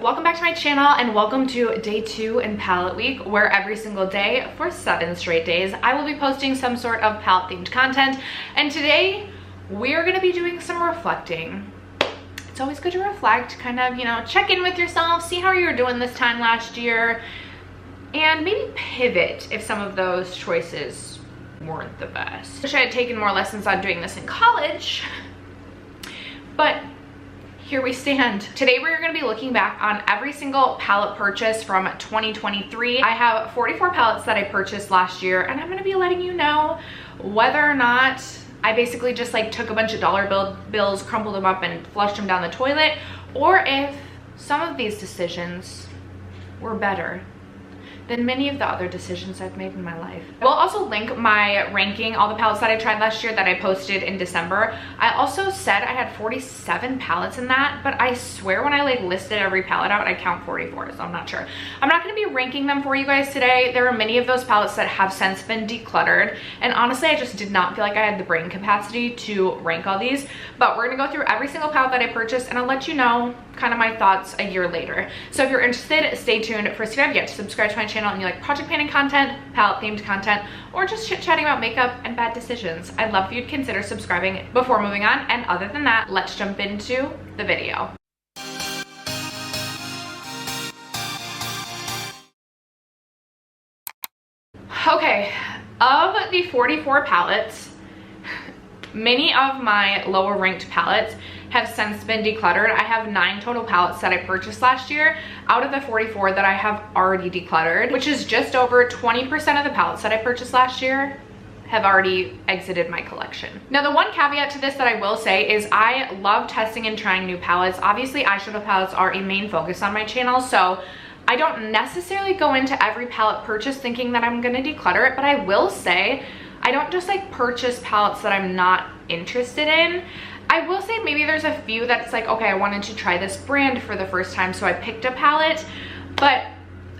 welcome back to my channel and welcome to day 2 in palette week, where every single day for 7 straight days I will be posting some sort of palette themed content. And today we're going to be doing some reflecting. It's always good to reflect, kind of, you know, check in with yourself, see how you were doing this time last year, and maybe pivot if some of those choices weren't the best. Wish I had taken more lessons on doing this in college, but here we stand. Today we're going to be looking back on every single palette purchase from 2023. I have 44 palettes that I purchased last year, and I'm going to be letting you know whether or not I basically just like took a bunch of dollar bills, crumpled them up and flushed them down the toilet, or if some of these decisions were better than many of the other decisions I've made in my life. We'll also link my ranking, all the palettes that I tried last year that I posted in December. I also said I had 47 palettes in that, but I swear when I like listed every palette out, I count 44, so I'm not sure. I'm not gonna be ranking them for you guys today. There are many of those palettes that have since been decluttered, and honestly, I just did not feel like I had the brain capacity to rank all these, but we're gonna go through every single palette that I purchased, and I'll let you know kind of my thoughts a year later. So if you're interested, stay tuned. First, if you have yet to subscribe to my channel and you like project painting content, palette themed content, or just chit-chatting about makeup and bad decisions, I'd love if you'd consider subscribing before moving on. And other than that, let's jump into the video. Okay, of the 44 palettes, many of my lower ranked palettes have since been decluttered. I have 9 total palettes that I purchased last year out of the 44 that I have already decluttered, which is just over 20% of the palettes that I purchased last year have already exited my collection. Now, the one caveat to this that I will say is I love testing and trying new palettes. Obviously, eyeshadow palettes are a main focus on my channel, so I don't necessarily go into every palette purchase thinking that I'm gonna declutter it, but I will say I don't just like purchase palettes that I'm not interested in. I will say maybe there's a few that's like, okay, I wanted to try this brand for the first time, so I picked a palette, but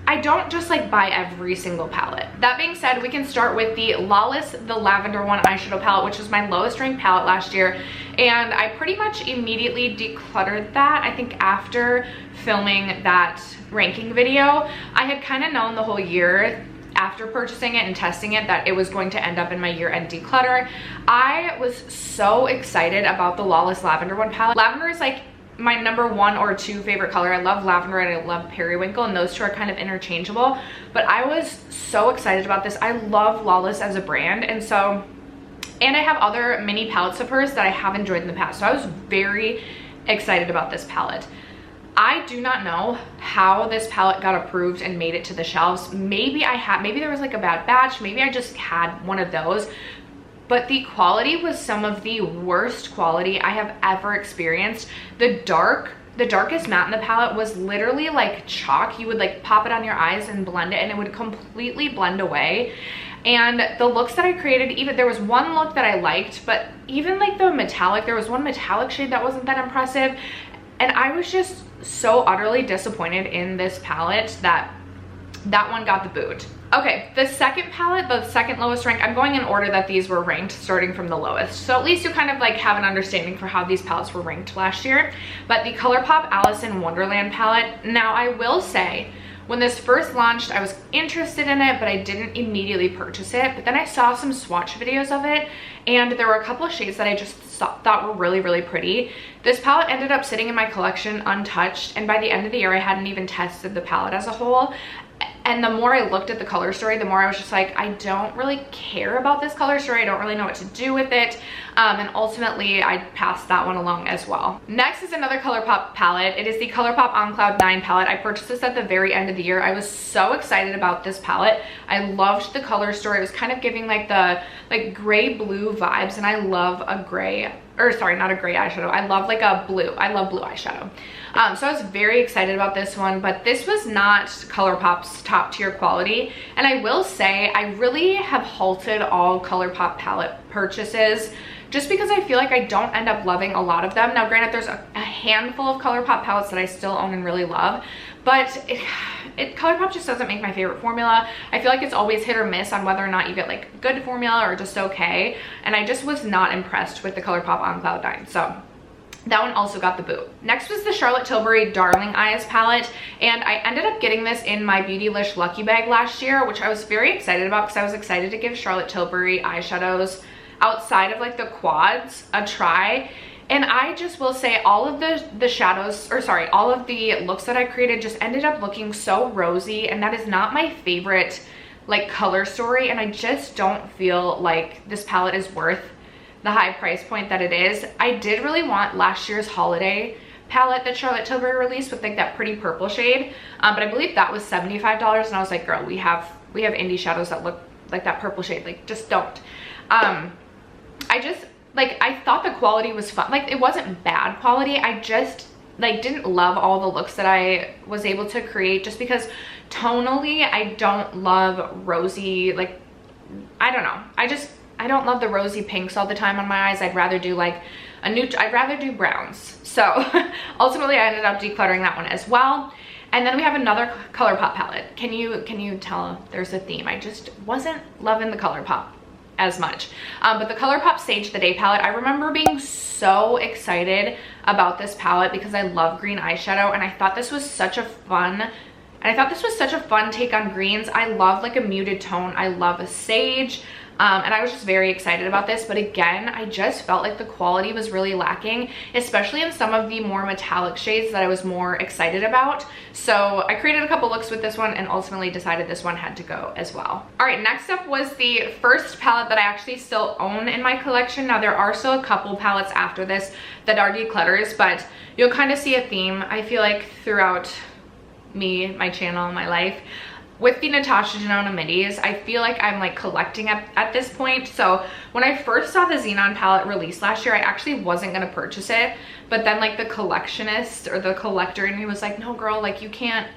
I don't just like buy every single palette. That being said, we can start with the Lawless, the Lavender One eyeshadow palette, which was my lowest ranked palette last year, and I pretty much immediately decluttered that. I think after filming that ranking video, I had kind of known the whole year after purchasing it and testing it that it was going to end up in my year-end declutter. I was so excited about the Lawless Lavender One palette. Lavender is like my number 1 or 2 favorite color. I love lavender and I love periwinkle, and those two are kind of interchangeable, but I was so excited about this. I love Lawless as a brand, and I have other mini palettes of hers that I have enjoyed in the past, so I was very excited about this palette. I do not know how this palette got approved and made it to the shelves. Maybe there was like a bad batch, maybe I just had one of those, but the quality was some of the worst quality I have ever experienced. The darkest matte in the palette was literally like chalk. You would like pop it on your eyes and blend it and it would completely blend away. And the looks that I created, even there was one look that I liked, but even like the metallic, there was one metallic shade that wasn't that impressive. And I was just so utterly disappointed in this palette that one got the boot. Okay, the second palette, the second lowest rank, I'm going in order that these were ranked, starting from the lowest. So at least you kind of like have an understanding for how these palettes were ranked last year. But the ColourPop Alice in Wonderland palette, now I will say, when this first launched, I was interested in it, but I didn't immediately purchase it. But then I saw some swatch videos of it, and there were a couple of shades that I just thought were really, really pretty. This palette ended up sitting in my collection untouched, and by the end of the year, I hadn't even tested the palette as a whole. And the more I looked at the color story, the more I was just like, I don't really care about this color story. I don't really know what to do with it. And ultimately, I passed that one along as well. Next is another ColourPop palette. It is the ColourPop On Cloud 9 palette. I purchased this at the very end of the year. I was so excited about this palette. I loved the color story. It was kind of giving like the gray blue vibes, and I love a gray, or sorry, not a gray eyeshadow. I love like a blue. I love blue eyeshadow. So I was very excited about this one, but this was not ColourPop's top tier quality. And I will say, I really have halted all ColourPop palette purchases just because I feel like I don't end up loving a lot of them. Now, granted, there's a handful of ColourPop palettes that I still own and really love, but ColourPop just doesn't make my favorite formula. I feel like it's always hit or miss on whether or not you get like good formula or just okay. And I just was not impressed with the ColourPop On Cloud 9. So That one also got the boot. Next was the Charlotte Tilbury Darling Eyes palette, and I ended up getting this in my Beautylish Lucky Bag last year, which I was very excited about because I was excited to give Charlotte Tilbury eyeshadows outside of like the quads a try. And I just will say all of the shadows, or sorry, all of the looks that I created just ended up looking so rosy, and that is not my favorite like color story, and I just don't feel like this palette is worth the high price point that it is. I did really want last year's holiday palette that Charlotte Tilbury released with like that pretty purple shade, but I believe that was $75, and I was like, girl, we have indie shadows that look like that purple shade, like just don't. I just like, I thought the quality was fun, like it wasn't bad quality, I just like didn't love all the looks that I was able to create, just because tonally I don't love rosy, like I don't know, I don't love the rosy pinks all the time on my eyes. I'd rather do like I'd rather do browns. So ultimately I ended up decluttering that one as well. And then we have another ColourPop palette. Can you tell there's a theme? I just wasn't loving the ColourPop as much. But the ColourPop Sage the Day palette, I remember being so excited about this palette because I love green eyeshadow, and I thought this was such a fun take on greens. I love like a muted tone. I love a sage. And I was just very excited about this, but again, I just felt like the quality was really lacking, especially in some of the more metallic shades that I was more excited about. So I created a couple looks with this one and ultimately decided this one had to go as well. All right, next up was the first palette that I actually still own in my collection. Now there are still a couple palettes after this that are declutters, but you'll kind of see a theme, I feel like, throughout me, my channel, my life. With the Natasha Denona midis, I feel like I'm like collecting at this point. So when I first saw the Xenon palette released last year, I actually wasn't gonna purchase it, but then like the collectionist or the collector in me was like, no girl, like you can't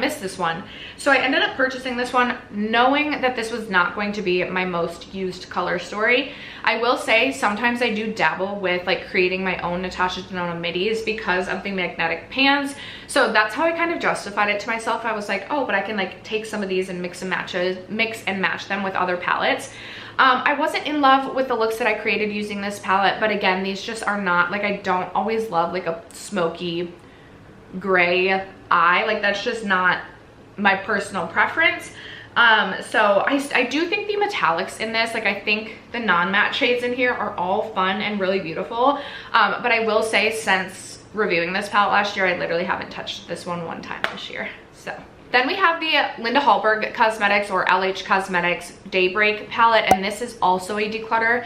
miss this one. So I ended up purchasing this one knowing that this was not going to be my most used color story. I will say sometimes I do dabble with like creating my own Natasha Denona midis because of the magnetic pans. So that's how I kind of justified it to myself. I was like, oh, but I can like take some of these and mix and match them with other palettes. I wasn't in love with the looks that I created using this palette, but again, these just are not, like I don't always love like a smoky gray eye, like that's just not my personal preference. So I do think the metallics in this, like I think the non-matte shades in here are all fun and really beautiful, but I will say since reviewing this palette last year, I literally haven't touched this one time this year. So then we have the Linda Hallberg Cosmetics or LH Cosmetics Daybreak palette, and this is also a declutter.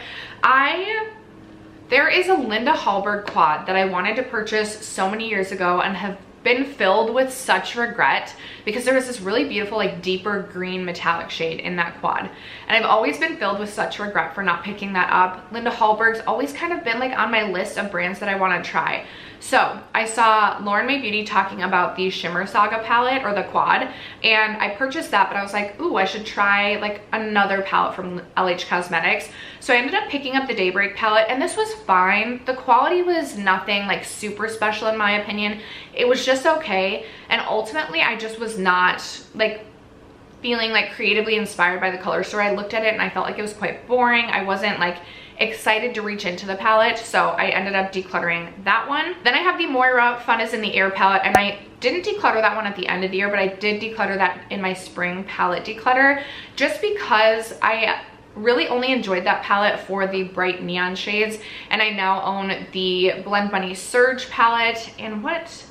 There is a Linda Hallberg quad that I wanted to purchase so many years ago and have been filled with such regret because there was this really beautiful like deeper green metallic shade in that quad, and I've always been filled with such regret for not picking that up. Linda Hallberg's always kind of been like on my list of brands that I want to try. So I saw Lauren May Beauty talking about the Shimmer Saga palette or the quad, and I purchased that, but I was like, ooh, I should try like another palette from LH Cosmetics. So I ended up picking up the Daybreak palette, and this was fine. The quality was nothing like super special in my opinion. It was just okay, and ultimately I just was not like feeling like creatively inspired by the color story. I looked at it and I felt like it was quite boring. I wasn't like excited to reach into the palette, so I ended up decluttering that one. Then I have the Moira Fun is in the Air palette, and I didn't declutter that one at the end of the year, but I did declutter that in my spring palette declutter just because I really only enjoyed that palette for the bright neon shades, and I now own the Blend Bunny Surge palette. And what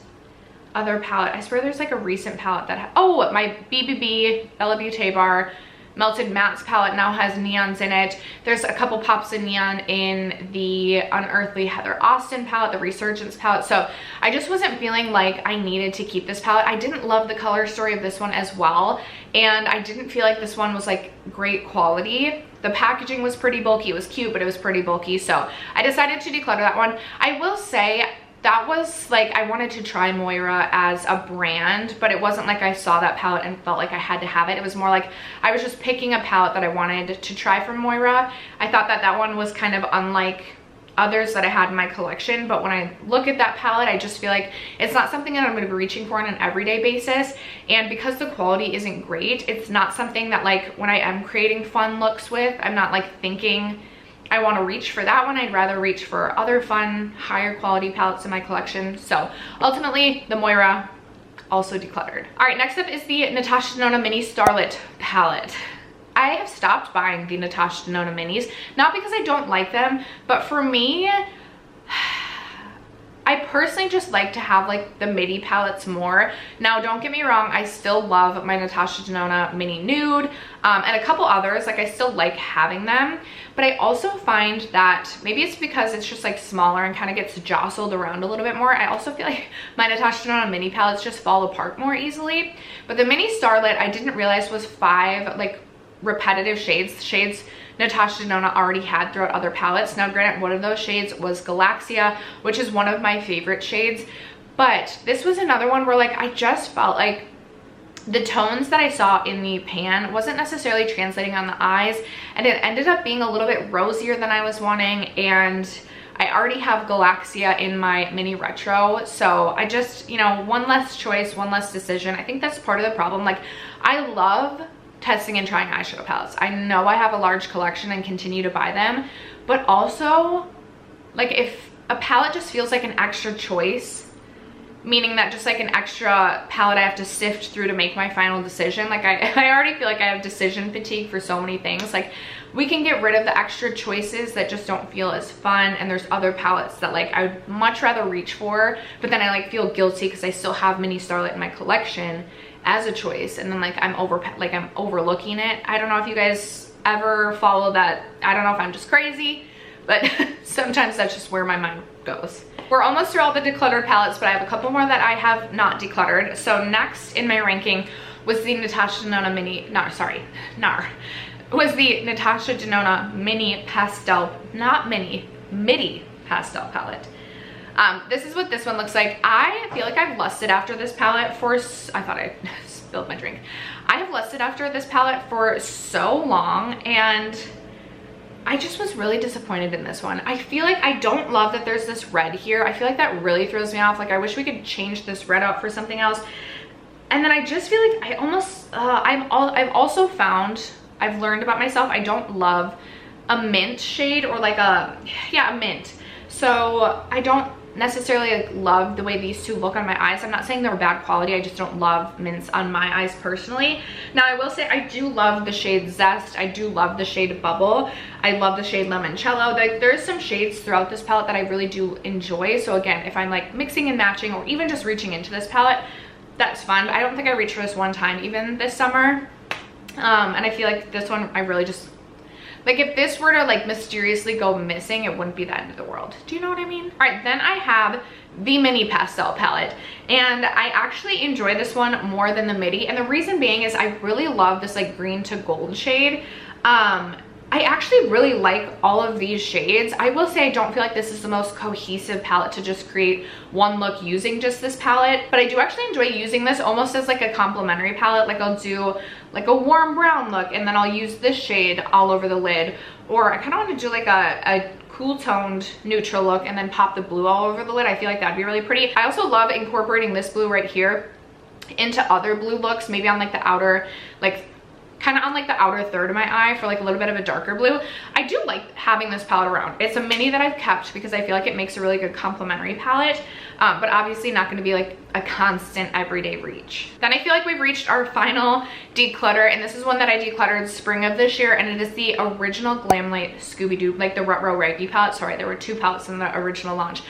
other palette? I swear there's like a recent palette that oh, my BBB Bella Beauté Bar Melted Mattes palette now has neons in it. There's a couple pops of neon in the Unearthly Heather Austin palette, the Resurgence palette. So I just wasn't feeling like I needed to keep this palette. I didn't love the color story of this one as well, and I didn't feel like this one was like great quality. The packaging was pretty bulky. It was cute, but it was pretty bulky. So I decided to declutter that one. I will say that was like, I wanted to try Moira as a brand, but it wasn't like I saw that palette and felt like I had to have it. It was more like I was just picking a palette that I wanted to try from Moira. I thought that that one was kind of unlike others that I had in my collection, but when I look at that palette, I just feel like it's not something that I'm going to be reaching for on an everyday basis. And because the quality isn't great, it's not something that like when I am creating fun looks with, I'm not like thinking I want to reach for that one. I'd rather reach for other fun, higher quality palettes in my collection. So ultimately, the Moira, also decluttered. All right, next up is the Natasha Denona Mini Starlit palette. I have stopped buying the Natasha Denona minis, not because I don't like them, but for me, I personally just like to have like the midi palettes more. Now, don't get me wrong, I still love my Natasha Denona Mini Nude and a couple others. Like, I still like having them, but I also find that maybe it's because it's just like smaller and kind of gets jostled around a little bit more. I also feel like my Natasha Denona mini palettes just fall apart more easily. But the Mini Starlit, I didn't realize was 5 like repetitive shades Natasha Denona already had throughout other palettes. Now granted, one of those shades was Galaxia, which is one of my favorite shades, but this was another one where like I just felt like the tones that I saw in the pan wasn't necessarily translating on the eyes, and it ended up being a little bit rosier than I was wanting, and I already have Galaxia in my mini retro, so I just, you know, one less choice, one less decision. I think that's part of the problem. Like, I love testing and trying eyeshadow palettes. I know I have a large collection and continue to buy them, but also like if a palette just feels like an extra choice, meaning that just like an extra palette I have to sift through to make my final decision, like I already feel like I have decision fatigue for so many things. Like, we can get rid of the extra choices that just don't feel as fun, and there's other palettes that like I would much rather reach for, but then I like feel guilty because I still have Mini Starlit in my collection as a choice, and then like I'm overlooking it. I don't know if you guys ever follow that. I don't know if I'm just crazy, but sometimes that's just where my mind goes. We're almost through all the decluttered palettes, but I have a couple more that I have not decluttered. So next in my ranking was the Natasha Denona was the Natasha Denona Mini Pastel, not mini, midi pastel palette. This is what this one looks like. I feel like I've lusted after this palette for, I thought I spilled my drink. I have lusted after this palette for so long, and I just was really disappointed in this one. I feel like I don't love that there's this red here. I feel like that really throws me off. Like, I wish we could change this red out for something else. And then I just feel like I almost, I've also found, I've learned about myself, I don't love a mint shade, or like a mint. So I don't necessarily like love the way these two look on my eyes. I'm not saying they're bad quality, I just don't love mints on my eyes personally. Now, I will say I do love the shade Zest, I do love the shade Bubble, I love the shade Limoncello. Like, there's some shades throughout this palette that I really do enjoy. So again, if I'm like mixing and matching, or even just reaching into this palette, that's fun. I don't think I reached for this one time even this summer, and I feel like this one I really just, like, if this were to like mysteriously go missing, it wouldn't be the end of the world. Do you know what I mean? All right, then I have the Mini Pastel palette, and I actually enjoy this one more than the Midi, and the reason being is I really love this like green to gold shade. I actually really like all of these shades. I will say I don't feel like this is the most cohesive palette to just create one look using just this palette, but I do actually enjoy using this almost as like a complementary palette. Like, I'll do like a warm brown look, and then I'll use this shade all over the lid, or I kind of want to do like a cool toned neutral look and then pop the blue all over the lid. I feel like that'd be really pretty. I also love incorporating this blue right here into other blue looks, maybe on like the outer, like kind of on like the outer third of my eye for like a little bit of a darker blue. I do like having this palette around. It's a mini that I've kept because I feel like it makes a really good complementary palette, but obviously not going to be like a constant everyday reach. Then I feel like we've reached our final declutter, and this is one that I decluttered spring of this year, and it is the original Glamlite Scooby-Doo, like the Rutro Raggy palette. Sorry, there were 2 palettes in the original launch.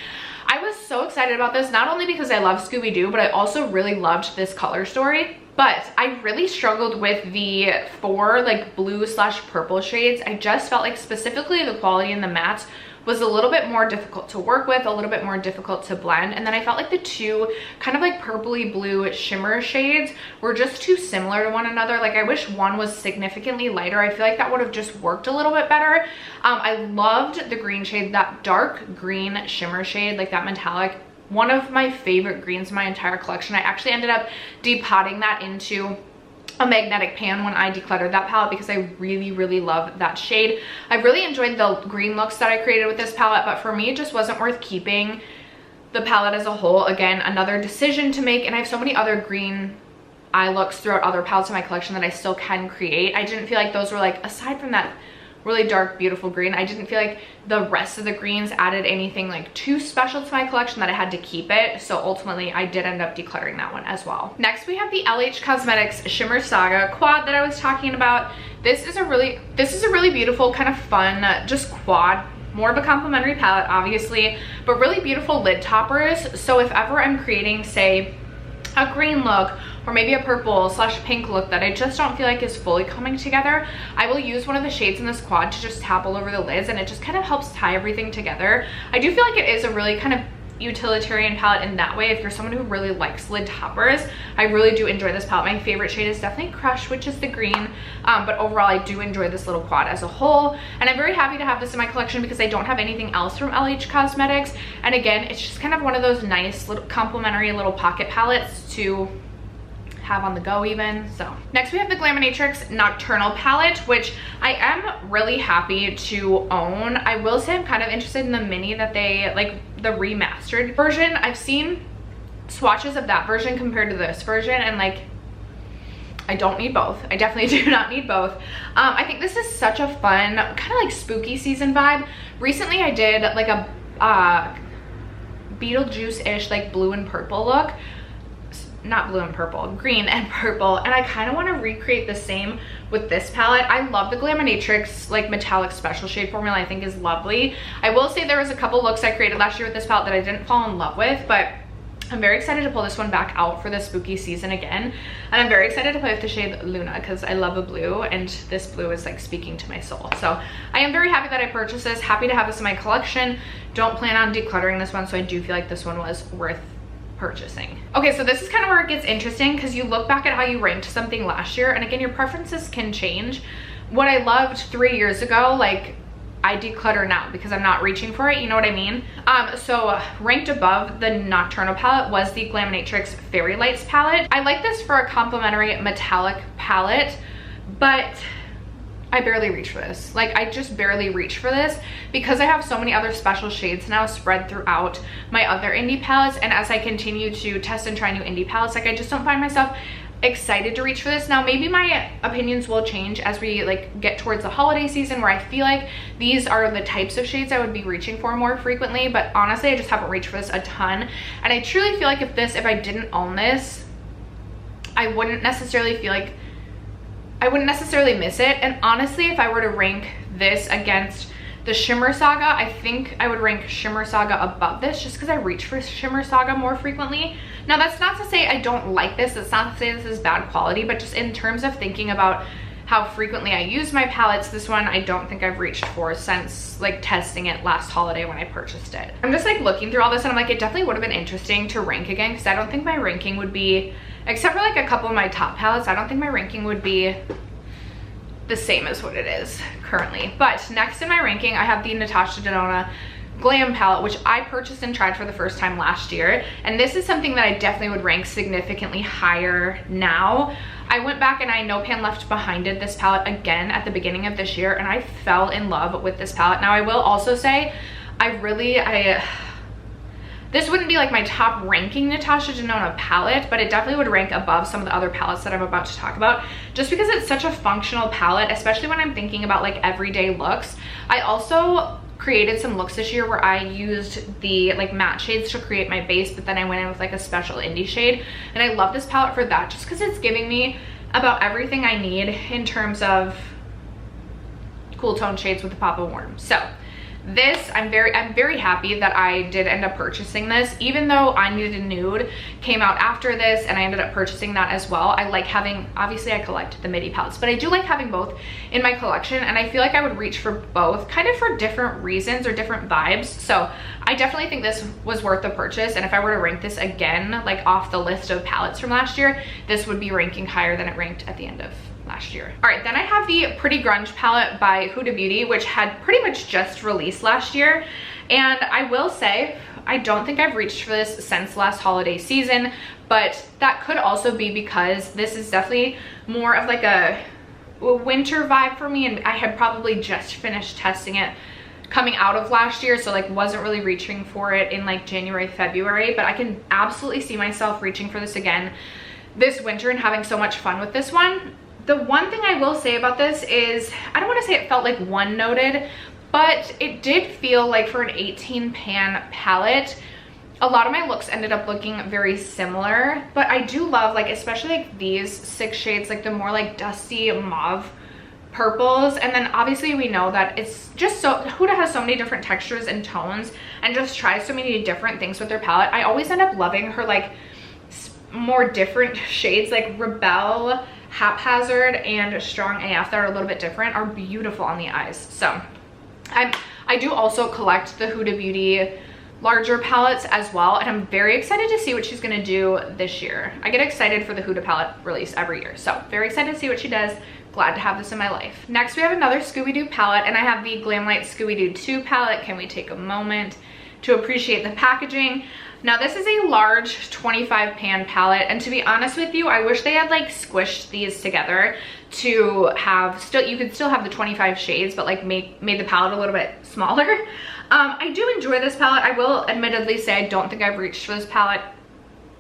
I was so excited about this, not only because I love Scooby-Doo, but I also really loved this color story. But I really struggled with the 4 like blue / purple shades. I just felt like specifically the quality in the mattes was a little bit more difficult to work with, a little bit more difficult to blend. And then I felt like the 2 kind of like purpley blue shimmer shades were just too similar to one another. Like, I wish one was significantly lighter. I feel like that would have just worked a little bit better. I loved the green shade, that dark green shimmer shade, like that metallic. One of my favorite greens in my entire collection. I actually ended up depotting that into a magnetic pan when I decluttered that palette because I really, really love that shade. I really enjoyed the green looks that I created with this palette, but for me, it just wasn't worth keeping the palette as a whole. Again, another decision to make, and I have so many other green eye looks throughout other palettes in my collection that I still can create. I didn't feel like those were like, aside from that really dark, beautiful green. I didn't feel like the rest of the greens added anything like too special to my collection that I had to keep it. So ultimately I did end up decluttering that one as well. Next we have the LH Cosmetics Shimmer Saga quad that I was talking about. This is a really beautiful, kind of fun, just quad. More of a complimentary palette, obviously, but really beautiful lid toppers. So if ever I'm creating, say, a green look or maybe a purple / pink look that I just don't feel like is fully coming together, I will use one of the shades in this quad to just tap all over the lids, and it just kind of helps tie everything together. I do feel like it is a really kind of utilitarian palette in that way. If you're someone who really likes lid toppers, I really do enjoy this palette. My favorite shade is definitely Crush, which is the green, but overall I do enjoy this little quad as a whole, and I'm very happy to have this in my collection because I don't have anything else from LH Cosmetics. And again, it's just kind of one of those nice little complimentary little pocket palettes to have on the go even. So next we have the Glaminatrix Nocturnal palette, which I am really happy to own. I will say I'm kind of interested in the mini that they, like the remastered version. I've seen swatches of that version compared to this version, and like I don't need both. I definitely do not need both. I think this is such a fun kind of like spooky season vibe. Recently I did like a Beetlejuice-ish like blue and purple look. Not blue and purple, green and purple, and I kind of want to recreate the same with this palette. I love the Glaminatrix like metallic special shade formula. I think is lovely. I will say there was a couple looks I created last year with this palette that I didn't fall in love with, but I'm very excited to pull this one back out for the spooky season again, and I'm very excited to play with the shade Luna because I love a blue, and this blue is like speaking to my soul. So I am very happy that I purchased this, happy to have this in my collection. Don't plan on decluttering this one, so I do feel like this one was worth purchasing. Okay, so this is kind of where it gets interesting because you look back at how you ranked something last year, and again, your preferences can change. What I loved 3 years ago, like I declutter now because I'm not reaching for it, you know what I mean? So ranked above the Nocturnal palette was the Glaminatrix Fairy Lights palette. I like this for a complimentary metallic palette, but I barely reach for this. Like I just barely reach for this because I have so many other special shades now spread throughout my other indie palettes, and as I continue to test and try new indie palettes, like I just don't find myself excited to reach for this. Now maybe my opinions will change as we like get towards the holiday season, where I feel like these are the types of shades I would be reaching for more frequently, but honestly I just haven't reached for this a ton, and I truly feel like if I didn't own this, I wouldn't necessarily miss it. And honestly, if I were to rank this against the Shimmer Saga, I think I would rank Shimmer Saga above this just because I reach for Shimmer Saga more frequently. Now that's not to say I don't like this, that's not to say this is bad quality, but just in terms of thinking about how frequently I use my palettes, this one I don't think I've reached for since like testing it last holiday when I purchased it. I'm just like looking through all this and I'm like, it definitely would have been interesting to rank again because I don't think my ranking would be, except for like a couple of my top palettes, I don't think my ranking would be the same as what it is currently. But next in my ranking, I have the Natasha Denona Glam palette, which I purchased and tried for the first time last year. And this is something that I definitely would rank significantly higher now. I went back and I No Pan Left Behinded this palette again at the beginning of this year, and I fell in love with this palette. Now I will also say, this wouldn't be like my top ranking Natasha Denona palette, but it definitely would rank above some of the other palettes that I'm about to talk about, just because it's such a functional palette, especially when I'm thinking about like everyday looks. I also created some looks this year where I used the like matte shades to create my base, but then I went in with like a special indie shade, and I love this palette for that just because it's giving me about everything I need in terms of cool tone shades with a pop of warm. So this, I'm very happy that I did end up purchasing this, even though I Needed a Nude came out after this and I ended up purchasing that as well. I like having, obviously I collect the midi palettes, but I do like having both in my collection, and I feel like I would reach for both kind of for different reasons or different vibes. So I definitely think this was worth the purchase, and if I were to rank this again, like off the list of palettes from last year, this would be ranking higher than it ranked at the end of last year. All right, then I have the Pretty Grunge palette by Huda Beauty, which had pretty much just released last year. And I will say, I don't think I've reached for this since last holiday season, but that could also be because this is definitely more of like a winter vibe for me, and I had probably just finished testing it coming out of last year, so like wasn't really reaching for it in like January, February, but I can absolutely see myself reaching for this again this winter and having so much fun with this one. The one thing I will say about this is, I don't want to say it felt like one noted, but it did feel like for an 18 pan palette, a lot of my looks ended up looking very similar. But I do love, like, especially like these 6 shades, like the more like dusty mauve purples. And then obviously we know that it's just so, Huda has so many different textures and tones and just tries so many different things with their palette. I always end up loving her like more different shades, like Rebel, Haphazard, and Strong AF, that are a little bit different, are beautiful on the eyes. So I do also collect the Huda Beauty larger palettes as well, and I'm very excited to see what she's gonna do this year. I get excited for the Huda palette release every year, so very excited to see what she does. Glad to have this in my life. Next we have another Scooby-Doo palette, and I have the Glamlite Scooby-Doo 2 palette. Can we take a moment to appreciate the packaging? Now this is a large 25 pan palette, and to be honest with you, I wish they had like squished these together to have you could still have the 25 shades, but like made the palette a little bit smaller. I do enjoy this palette. I will admittedly say I don't think I've reached for this palette.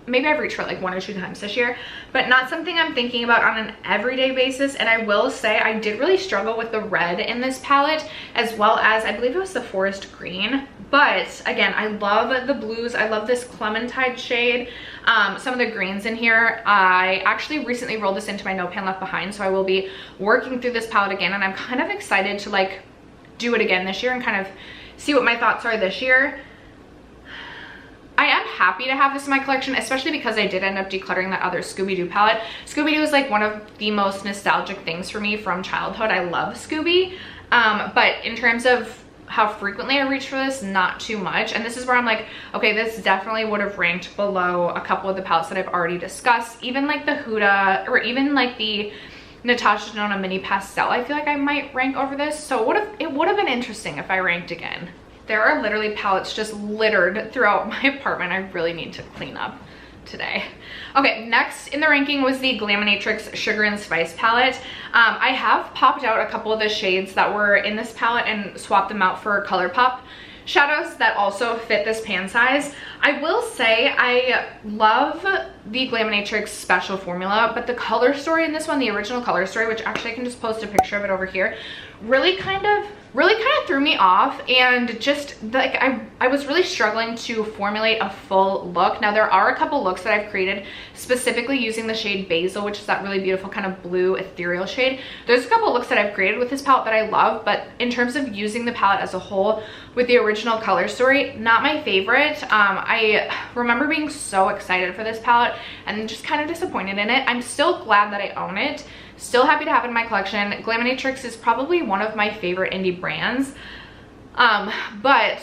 Maybe I've reached for it like 1 or 2 times this year, but not something I'm thinking about on an everyday basis. And I will say I did really struggle with the red in this palette, as well as I believe it was the forest green. But again, I love the blues. I love this Clementine shade. Some of the greens in here. I actually recently rolled this into my No Pan Left Behind, so I will be working through this palette again, and I'm kind of excited to like do it again this year and kind of see what my thoughts are this year. I am happy to have this in my collection, especially because I did end up decluttering that other Scooby-Doo palette. Scooby-Doo is like one of the most nostalgic things for me from childhood. I love Scooby, but in terms of how frequently I reach for this, not too much. And this is where I'm like, okay, this definitely would have ranked below a couple of the palettes that I've already discussed. Even like the Huda, or even like the Natasha Denona Mini Pastel, I feel like I might rank over this. So it would have been interesting if I ranked again. There are literally palettes just littered throughout my apartment. I really need to clean up today. Okay, next in the ranking was the Glaminatrix Sugar and Spice palette. I have popped out a couple of the shades that were in this palette and swapped them out for ColourPop shadows that also fit this pan size. I will say I love the Glaminatrix special formula, but the color story in this one, the original color story, which actually I can just post a picture of it over here, really kind of threw me off. And just like I was really struggling to formulate a full look. Now there are a couple looks that I've created specifically using the shade Basil, which is that really beautiful kind of blue ethereal shade. There's a couple looks that I've created with this palette that I love, but in terms of using the palette as a whole with the original color story, not my favorite. I remember being so excited for this palette and just kind of disappointed in it. I'm still glad that I own it. Still happy to have it in my collection. Glaminatrix is probably one of my favorite indie brands, but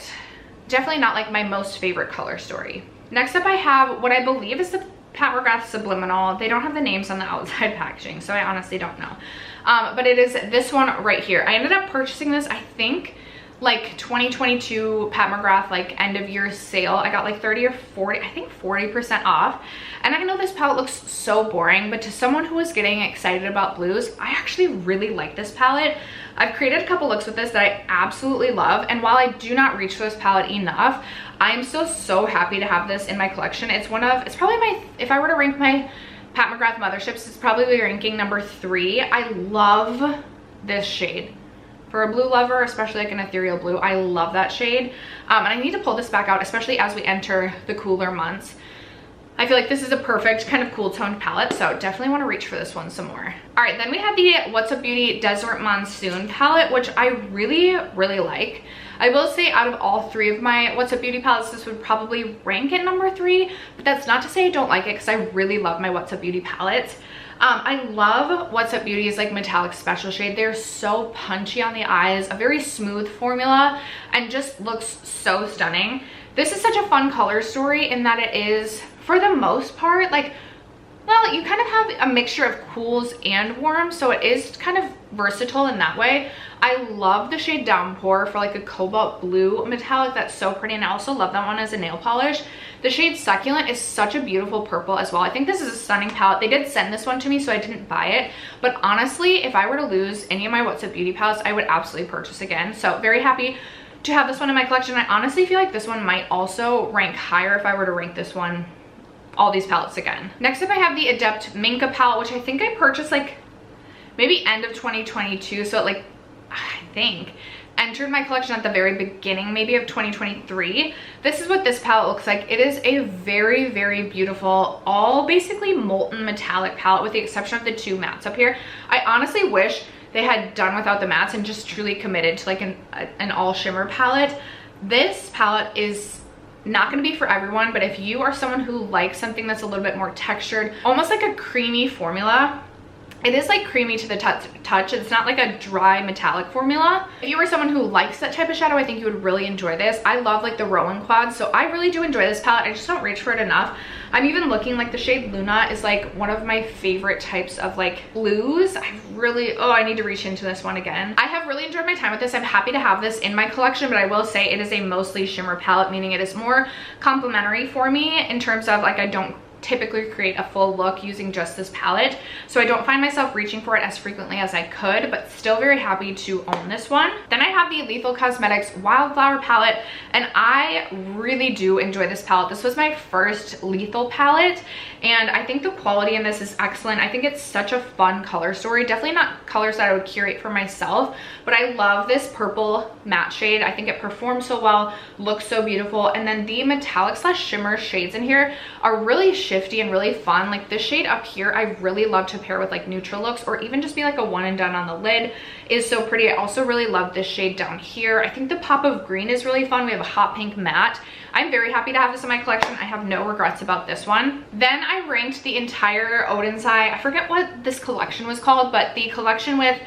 definitely not like my most favorite color story. Next up I have what I believe is the Pat McGrath Subliminal. They don't have the names on the outside packaging, so I honestly don't know. But it is this one right here. I ended up purchasing this, I think, like 2022 Pat McGrath like end of year sale. I got like 30 or 40, I think 40% off. And I know this palette looks so boring, but to someone who was getting excited about blues, I actually really like this palette. I've created a couple looks with this that I absolutely love, and while I do not reach for this palette enough, I am still so happy to have this in my collection. It's probably my, if I were to rank my Pat McGrath motherships, it's probably ranking number 3. I love this shade. For a blue lover, especially like an ethereal blue, I love that shade. And I need to pull this back out, especially as we enter the cooler months. I feel like this is a perfect kind of cool toned palette, so definitely want to reach for this one some more. All right, then we have the What's Up Beauty Desert Monsoon palette, which I really, really like. I will say out of all 3 of my What's Up Beauty palettes, this would probably rank at number 3, but that's not to say I don't like it, because I really love my What's Up Beauty palettes. I love What's Up Beauty's like metallic special shade. They're so punchy on the eyes, a very smooth formula, and just looks so stunning. This is such a fun color story in that it is, for the most part, like, well, you kind of have a mixture of cools and warms, so it is kind of versatile in that way. I love the shade Downpour for like a cobalt blue metallic. That's so pretty, and I also love that one as a nail polish. The shade Succulent is such a beautiful purple as well. I think this is a stunning palette. They did send this one to me, so I didn't buy it, but honestly, if I were to lose any of my What's Up Beauty palettes, I would absolutely purchase again. So very happy to have this one in my collection. I honestly feel like this one might also rank higher if I were to rank this one, all these palettes again. Next up I have the Adept Minka palette, which I think I purchased like maybe end of 2022. So it, like, I think entered my collection at the very beginning maybe of 2023. This is what this palette looks like. It is a very, very beautiful, all basically molten metallic palette with the exception of the 2 mattes up here. I honestly wish they had done without the mattes and just truly committed to like an all shimmer palette. This palette is not going to be for everyone, but if you are someone who likes something that's a little bit more textured, almost like a creamy formula, it is like creamy to the touch. It's not like a dry metallic formula. If you are someone who likes that type of shadow, I think you would really enjoy this. I love like the Rowan quads, so I really do enjoy this palette. I just don't reach for it enough. I'm even looking, like the shade Luna is like one of my favorite types of like blues. I need to reach into this one again. I have really enjoyed my time with this. I'm happy to have this in my collection, but I will say it is a mostly shimmer palette, meaning it is more complimentary for me in terms of like I don't typically create a full look using just this palette, so I don't find myself reaching for it as frequently as I could, but still very happy to own this one. Then I have the Lethal Cosmetics Wildflower palette, and I really do enjoy this palette. This was my first Lethal palette, and I think the quality in this is excellent. I think it's such a fun color story. Definitely not colors that I would curate for myself, but I love this purple matte shade. I think it performs so well, looks so beautiful, and then the metallic slash shimmer shades in here are really shifty and really fun. Like this shade up here, I really love to pair with like neutral looks or even just be like a one and done on the lid. It is so pretty. I also really love this shade down here. I think the pop of green is really fun. We have a hot pink matte. I'm very happy to have this in my collection. I have no regrets about this one. Then I ranked the entire Odenseye. I forget what this collection was called, but the collection with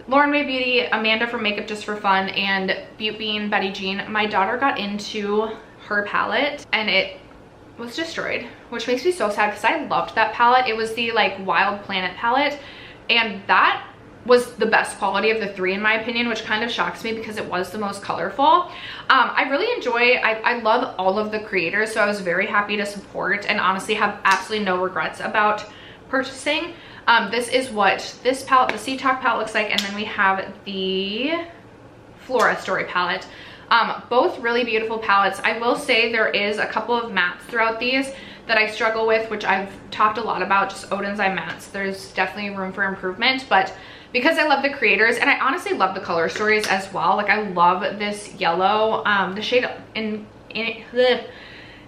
Lauren Mae Beauty, Amanda from Makeup Just for Fun, and Butte Bean, Betty Jean. My daughter got into her palette and it was destroyed, which makes me so sad because I loved that palette. It was the like Wild Planet palette, and that was the best quality of the 3 in my opinion, which kind of shocks me because it was the most colorful. I really enjoy, I love all of the creators, so I was very happy to support and honestly have absolutely no regrets about purchasing. This is what this palette, the Sea Talk palette, looks like, and then we have the Flora Story palette. Both really beautiful palettes. I will say there is a couple of mattes throughout these that I struggle with, which I've talked a lot about, just Oden's Eye mattes. There's definitely room for improvement, but because I love the creators and I honestly love the color stories as well. Like I love this yellow, the shade in the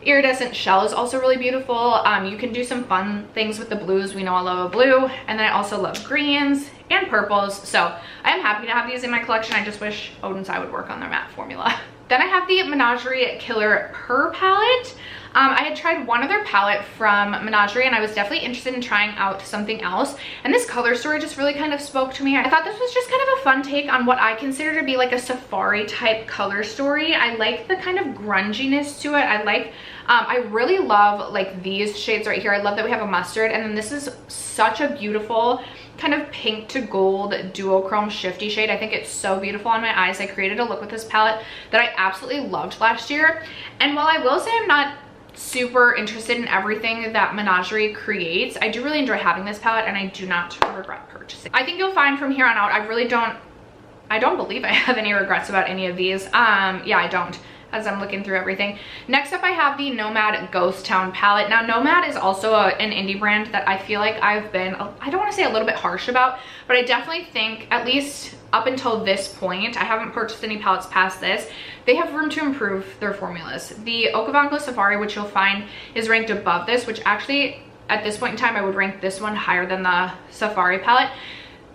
Iridescent Shell is also really beautiful. You can do some fun things with the blues. We know I love a blue, and then I also love greens and purples, so I'm happy to have these in my collection. I just wish Oden's Eye would work on their matte formula. Then I have the Menagerie Killer Purr palette. I had tried one other palette from Menagerie and I was definitely interested in trying out something else, and this color story just really kind of spoke to me. I thought this was just kind of a fun take on what I consider to be like a safari type color story. I like the kind of grunginess to it. I really love like these shades right here. I love that we have a mustard, and then this is such a beautiful kind of pink to gold duochrome shifty shade. I think it's so beautiful on my eyes. I created a look with this palette that I absolutely loved last year, and while I will say I'm not super interested in everything that Menagerie creates, I do really enjoy having this palette and I do not regret purchasing. I think you'll find from here on out, I don't believe I have any regrets about any of these. Yeah, I don't, as I'm looking through everything. Next up I have the Nomad Ghost Town palette. Now Nomad is also an indie brand that I feel like I've been, I don't want to say a little bit harsh about, but I definitely think at least up until this point, I haven't purchased any palettes past this, they have room to improve their formulas. The Okavango Safari, which you'll find is ranked above this, which actually at this point in time I would rank this one higher than the Safari palette.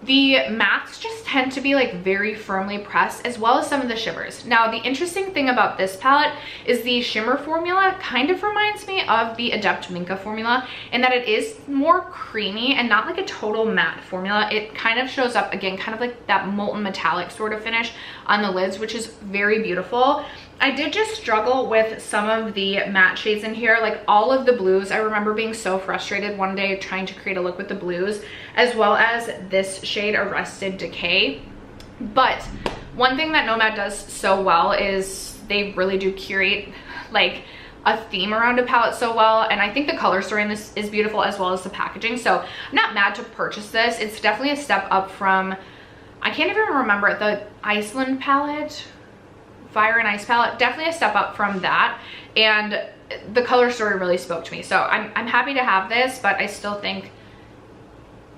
The mattes just tend to be like very firmly pressed, as well as some of the shimmers. Now the interesting thing about this palette is the shimmer formula kind of reminds me of the Adept Minka formula in that it is more creamy and not like a total matte formula. It kind of shows up again kind of like that molten metallic sort of finish on the lids, which is very beautiful. I did just struggle with some of the matte shades in here, like all of the blues. I remember being so frustrated one day trying to create a look with the blues, as well as this shade Arrested Decay. But one thing that Nomad does so well is they really do curate like a theme around a palette so well, and I think the color story in this is beautiful as well as the packaging, so I'm not mad to purchase this. It's definitely a step up from, I can't even remember, the Iceland palette, Fire and Ice palette, definitely a step up from that, and the color story really spoke to me, so I'm happy to have this, but I still think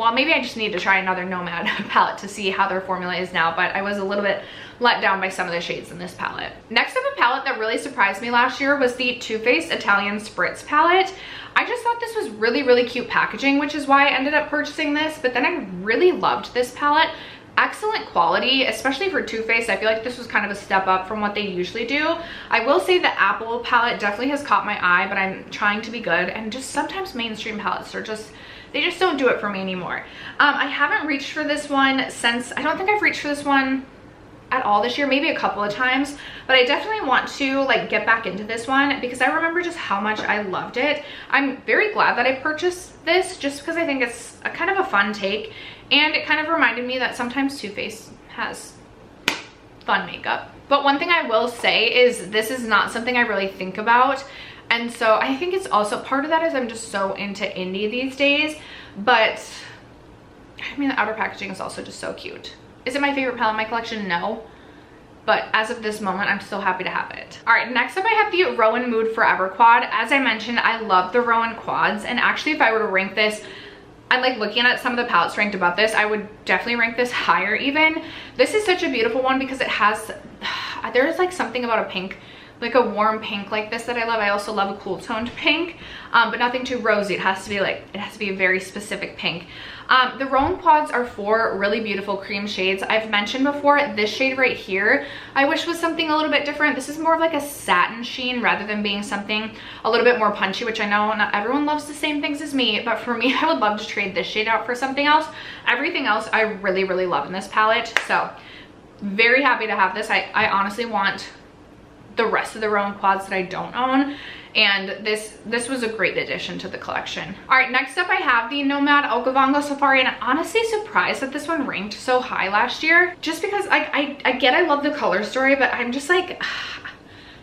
well, maybe I just need to try another Nomad palette to see how their formula is now, but I was a little bit let down by some of the shades in this palette. Next up, a palette that really surprised me last year was the Too Faced Italian Spritz palette. I just thought this was really, really cute packaging, which is why I ended up purchasing this, but then I really loved this palette. Excellent quality, especially for Too Faced. I feel like this was kind of a step up from what they usually do. I will say the Apple palette definitely has caught my eye, but I'm trying to be good, and just sometimes mainstream palettes are just, they just don't do it for me anymore. I haven't reached for this one since, I don't think I've reached for this one at all this year, maybe a couple of times, but I definitely want to like get back into this one because I remember just how much I loved it. I'm very glad that I purchased this just because I think it's a kind of a fun take, and it kind of reminded me that sometimes Too Faced has fun makeup. But one thing I will say is this is not something I really think about, and so I think it's also part of that is I'm just so into indie these days, but I mean the outer packaging is also just so cute. Is it my favorite palette in my collection? No. But as of this moment, I'm still happy to have it. All right, next up I have the Rowan Mood Forever quad. As I mentioned, I love the Rowan quads, and actually if I were to rank this, I'm like looking at some of the palettes ranked above this, I would definitely rank this higher even. This is such a beautiful one because it has, there's like something about a pink, like a warm pink like this that I love. I also love a cool toned pink, but nothing too rosy. It has to be like, it has to be a very specific pink. The Rowan quads are 4 really beautiful cream shades. I've mentioned before, this shade right here, I wish was something a little bit different. This is more of like a satin sheen rather than being something a little bit more punchy, which I know not everyone loves the same things as me, but for me, I would love to trade this shade out for something else. Everything else I really, really love in this palette. So very happy to have this. I honestly want the rest of the Rowan quads that I don't own, and this was a great addition to the collection. All right, next up I have the Nomad Okavango Safari, and I'm honestly surprised that this one ranked so high last year, just because I get I love the color story, but I'm just like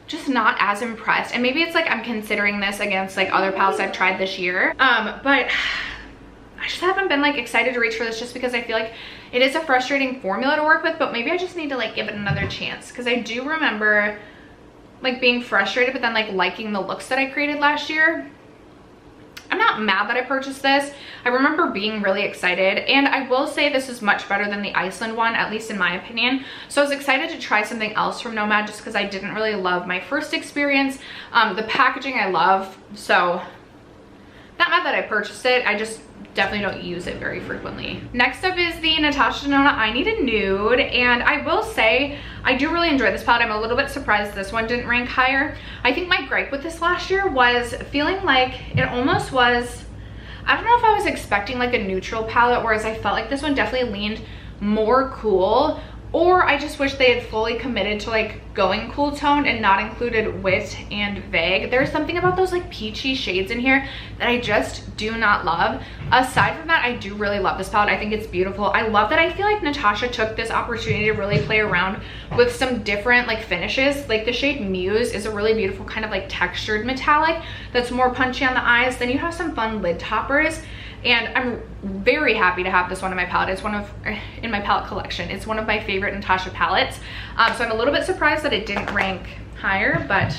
just not as impressed. And maybe it's like I'm considering this against like other palettes I've tried this year, but I just haven't been like excited to reach for this just because I feel like it is a frustrating formula to work with, but maybe I just need to like give it another chance, because I do remember like being frustrated but then like liking the looks that I created last year. I'm not mad that I purchased this. I remember being really excited, and I will say this is much better than the Iceland one, at least in my opinion. So I was excited to try something else from Nomad just because I didn't really love my first experience. The packaging I love, so not mad that I purchased it. I just definitely don't use it very frequently. Next up is the Natasha Denona I Need a Nude, and I will say I do really enjoy this palette. I'm a little bit surprised this one didn't rank higher. I think my gripe with this last year was feeling like it almost was, I don't know if I was expecting like a neutral palette, whereas I felt like this one definitely leaned more cool, or I just wish they had fully committed to like going cool toned and not included wit and vague. There's something about those like peachy shades in here that I just do not love. Aside from that, I do really love this palette. I think it's beautiful. I love that I feel like Natasha took this opportunity to really play around with some different like finishes. Like the shade Muse is a really beautiful kind of like textured metallic that's more punchy on the eyes. Then you have some fun lid toppers, and I'm very happy to have this one in my palette. It's one of, in my palette collection, it's one of my favorite Natasha palettes. So I'm a little bit surprised that it didn't rank higher, but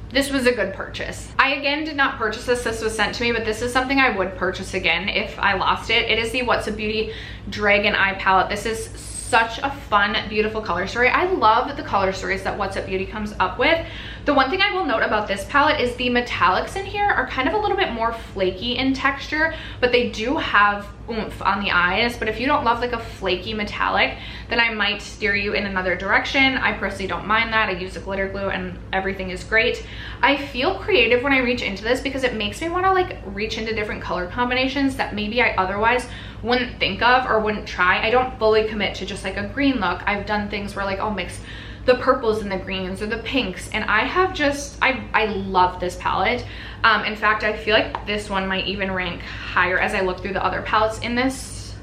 this was a good purchase. I again did not purchase this. This was sent to me, but this is something I would purchase again if I lost it. It is the What's a Beauty Dragon Eye palette. This is such a fun, beautiful color story. I love the color stories that What's Up Beauty comes up with. The one thing I will note about this palette is the metallics in here are kind of a little bit more flaky in texture, but they do have oomph on the eyes. But if you don't love like a flaky metallic, then I might steer you in another direction. I personally don't mind that. I use a glitter glue and everything is great. I feel creative when I reach into this because it makes me want to like reach into different color combinations that maybe I otherwise wouldn't think of or wouldn't try. I don't fully commit to just like a green look. I've done things where like I'll mix the purples and the greens or the pinks, and I have just, I love this palette. In fact, I feel like this one might even rank higher as I look through the other palettes in this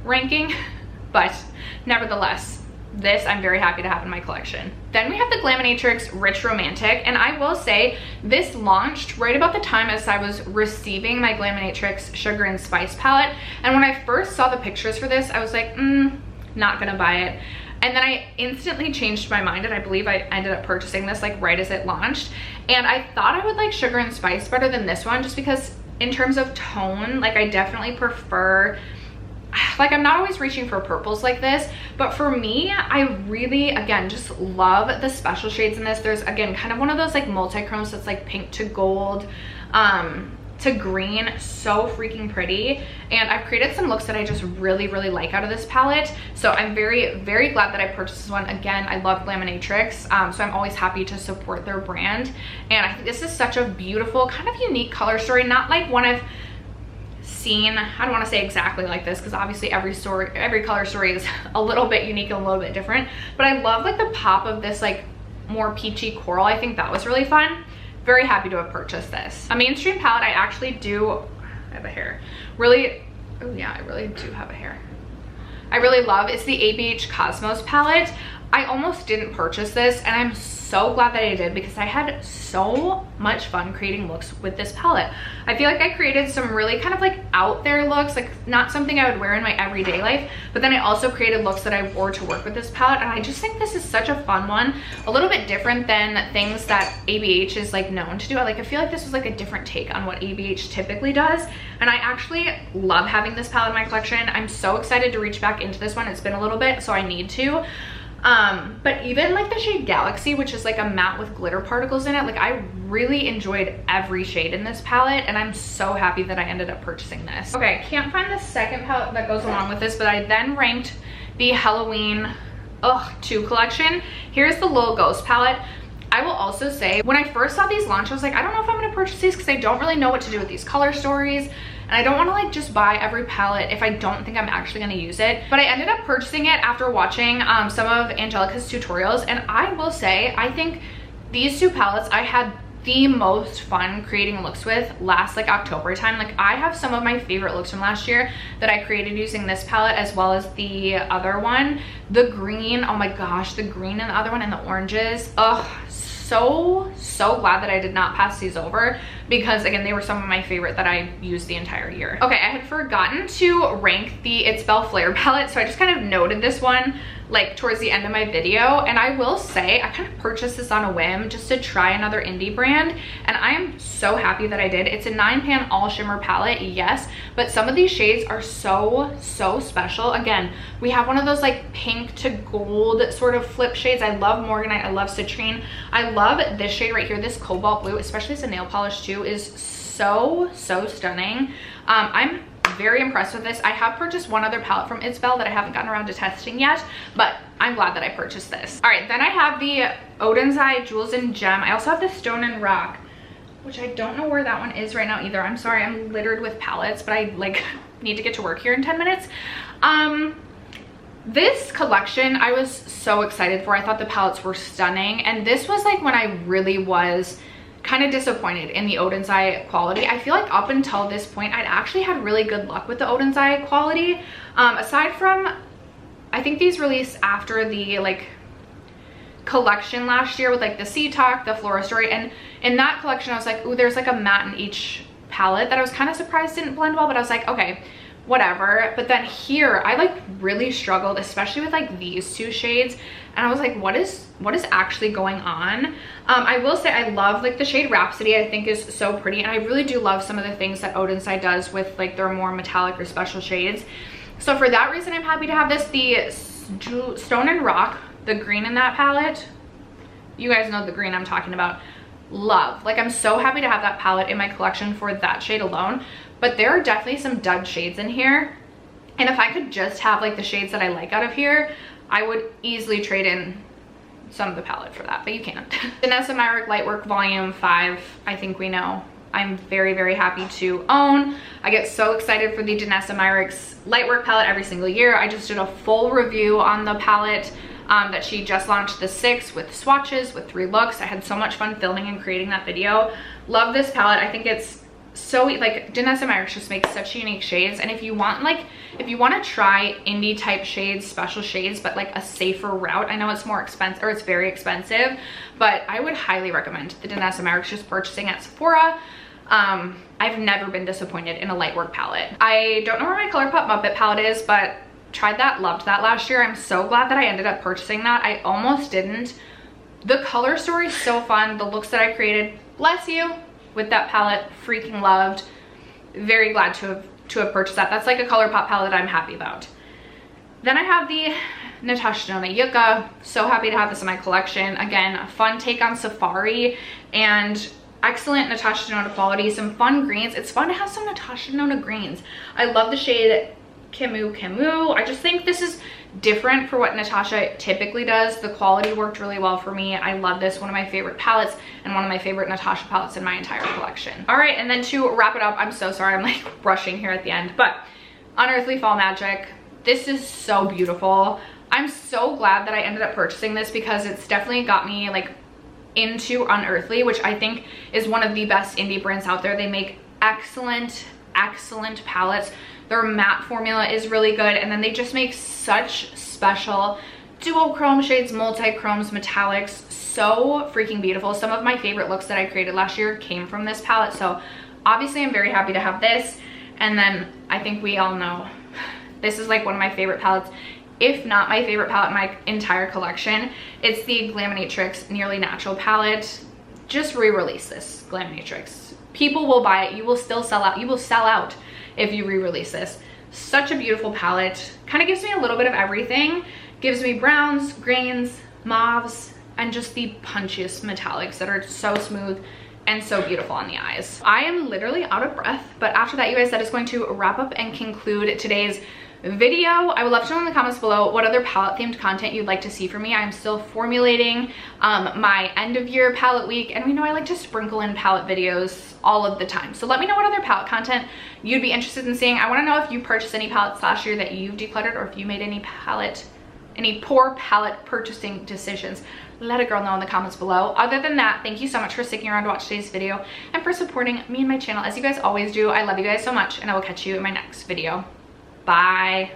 ranking, but nevertheless, this I'm very happy to have in my collection. Then we have the Glaminatrix Rich Romantic, and I will say this launched right about the time as I was receiving my Glaminatrix Sugar and Spice palette, and when I first saw the pictures for this, I was like, not gonna buy it. And then I instantly changed my mind, and I believe I ended up purchasing this like right as it launched. And I thought I would like Sugar and Spice better than this one just because in terms of tone, like I definitely prefer, like I'm not always reaching for purples like this, but for me, I really, again, just love the special shades in this. There's, again, kind of one of those like multi-chromes that's like pink to gold, to green, so freaking pretty. And I've created some looks that I just really like out of this palette, so I'm very glad that I purchased this one. Again, I love Glaminatrix, so I'm always happy to support their brand, and I think this is such a beautiful, kind of unique color story, not like one I've seen. I don't want to say exactly like this because obviously every color story is a little bit unique and a little bit different, but I love like the pop of this like more peachy coral. I think that was really fun. Very happy to have purchased this. A mainstream palette I actually do, I have a hair, really, oh yeah, I really do have a hair. I really love, it's the ABH Cosmos palette. I almost didn't purchase this, and I'm so glad that I did because I had so much fun creating looks with this palette. I feel like I created some really kind of like out there looks, like not something I would wear in my everyday life, but then I also created looks that I wore to work with this palette, and I just think this is such a fun one, a little bit different than things that ABH is like known to do. I feel like this was like a different take on what ABH typically does, and I actually love having this palette in my collection. I'm so excited to reach back into this one. It's been a little bit, so I need to. But even like the shade Galaxy, which is like a matte with glitter particles in it, like I really enjoyed every shade in this palette, and I'm so happy that I ended up purchasing this. Okay, I can't find the second palette that goes along with this, but I then ranked the Halloween 2 collection. Here's the Little Ghost palette. I will also say, when I first saw these launch, I was like, I don't know if I'm going to purchase these because I don't really know what to do with these color stories, and I don't want to like just buy every palette if I don't think I'm actually going to use it. But I ended up purchasing it after watching some of Angelica's tutorials, and I will say, I think these 2 palettes I had the most fun creating looks with last like October time. Like I have some of my favorite looks from last year that I created using this palette, as well as the other one, the green. Oh my gosh, the green in the other one, and the oranges. So glad that I did not pass these over, because again, they were some of my favorite that I used the entire year. Okay, I had forgotten to rank the itsBel Flare palette, so I just kind of noted this one like towards the end of my video, and I will say I kind of purchased this on a whim just to try another indie brand, and I am so happy that I did. It's a 9-pan all shimmer palette, yes, but some of these shades are so special. Again, we have one of those like pink to gold sort of flip shades. I love Morganite, I love Citrine, I love this shade right here, this cobalt blue, especially as a nail polish too, is so stunning. I'm very impressed with this. I have purchased one other palette from itsBel that I haven't gotten around to testing yet, but I'm glad that I purchased this. All right, then I have the Odenseye Jewels and Gem. I also have the Stone and Rock, which I don't know where that one is right now either. I'm sorry, I'm littered with palettes, but I like need to get to work here in 10 minutes. This collection I was so excited for. I thought the palettes were stunning, and this was like when I really was kind of disappointed in the Odenseye quality. I feel like up until this point I'd actually had really good luck with the Odenseye quality, aside from, I think these released after the like collection last year with like the Sea Talk, the Flora Story, and in that collection I was like, ooh, there's like a matte in each palette that I was kind of surprised didn't blend well, but I was like, okay, whatever. But then here I like really struggled, especially with like these 2 shades, and I was like, what is actually going on? I will say I love like the shade Rhapsody. I think is so pretty, and I really do love some of the things that Odenseye does with like their more metallic or special shades. So for that reason, I'm happy to have this. The Stone and Rock, the green in that palette, you guys know the green I'm talking about, love. Like I'm so happy to have that palette in my collection for that shade alone. But there are definitely some dud shades in here, and if I could just have like the shades that I like out of here, I would easily trade in some of the palette for that, but you can't. Danessa Myricks Lightwork Volume 5, I think we know I'm very happy to own. I get so excited for the Danessa Myricks Lightwork palette every single year. I just did a full review on the palette that she just launched, the 6 with swatches with 3 looks. I had so much fun filming and creating that video. Love this palette. I think it's so like Danessa Myricks just makes such unique shades, and if you want to try indie type shades, special shades, but like a safer route, I know it's more expensive, or it's very expensive, but I would highly recommend the Danessa Myricks just purchasing at Sephora. I've never been disappointed in a Lightwork palette. I don't know where my ColourPop Muppet palette is, but tried that, loved that last year. I'm so glad that I ended up purchasing that. I almost didn't. The color story is so fun. The looks that I created, bless you, with that palette, freaking loved. very glad to have purchased that. That's like a ColourPop palette I'm happy about. Then I have the Natasha Denona Yucca. So happy to have this in my collection. Again, a fun take on Safari and excellent Natasha Denona quality. Some fun greens. It's fun to have some Natasha Denona greens. I love the shade Camu. I just think this is different for what Natasha typically does. The quality worked really well for me. I love this. One of my favorite palettes and one of my favorite Natasha palettes in my entire collection. All right, and then to wrap it up, I'm so sorry, I'm like rushing here at the end, but Unearthly Fall Magic. This is so beautiful. I'm so glad that I ended up purchasing this because it's definitely got me like into Unearthly, which I think is one of the best indie brands out there. They make excellent palettes. Their matte formula is really good, and then they just make such special duochrome shades, multi-chromes, metallics. So freaking beautiful. Some of my favorite looks that I created last year came from this palette, so obviously I'm very happy to have this. And then I think we all know this is like one of my favorite palettes, if not my favorite palette in my entire collection. It's the Glaminatrix Nearly Natural palette. Just re-release this Glaminatrix. People will buy it. You will still sell out. You will sell out if you re-release this. Such a beautiful palette. Kind of gives me a little bit of everything. Gives me browns, greens, mauves, and just the punchiest metallics that are so smooth and so beautiful on the eyes. I am literally out of breath, but after that, you guys, that is going to wrap up and conclude today's video. I would love to know in the comments below what other palette themed content you'd like to see from me. I'm still formulating my end of year palette week, and we know I like to sprinkle in palette videos all of the time. So let me know what other palette content you'd be interested in seeing. I want to know if you purchased any palettes last year that you've decluttered, or if you made any poor palette purchasing decisions. Let a girl know in the comments below. Other than that, thank you so much for sticking around to watch today's video and for supporting me and my channel as you guys always do. I love you guys so much, and I will catch you in my next video. Bye.